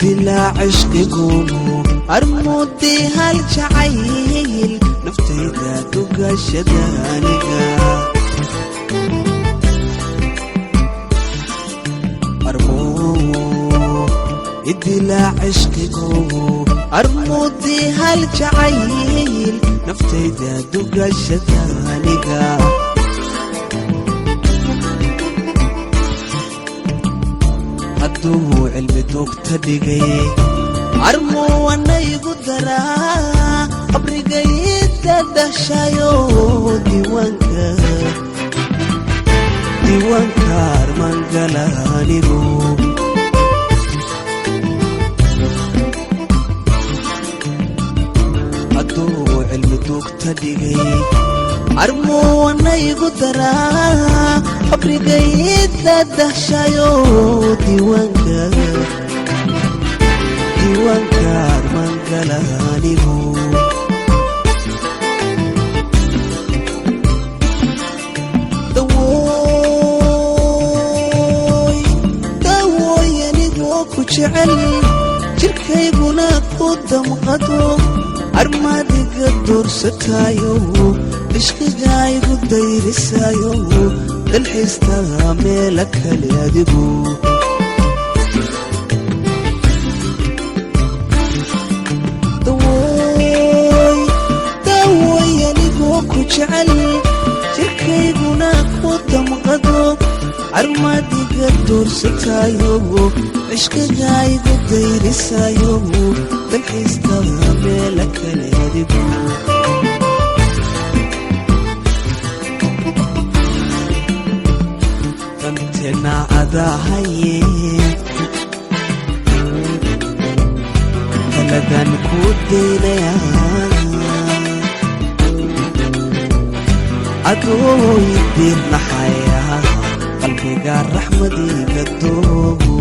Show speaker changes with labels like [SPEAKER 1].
[SPEAKER 1] idilaa cishqigu armudi hal jacayl naftayda dugashada aniga idilaa cishqigu armudi hal jacayl naftayda dugashada aniga hadduu cilmi dugta dhigay armuu wanaygu daraa qabrigayda dhashayo diiwaanka armangala anigu hadduu cilmi dugta dhigay armuu wanaygu daraa qabrigayda dhashayo diiwaanka armangala anigu dawooy anigoo ku jecel jirkayguna ku damqado armaadiga doorsataayo ishqigaygu dayrisaayo dalxiistaa meela kale adigu dawooy anigoo ku jecel jirkayguna ku damqado armaadiga doorsataayo ishqigaygu dayrisaayo dalxiistaa meela kale adigu dantena adahaye talagan ku daynaya adoo idiirnaxaya qalbiga raxmadiga doogo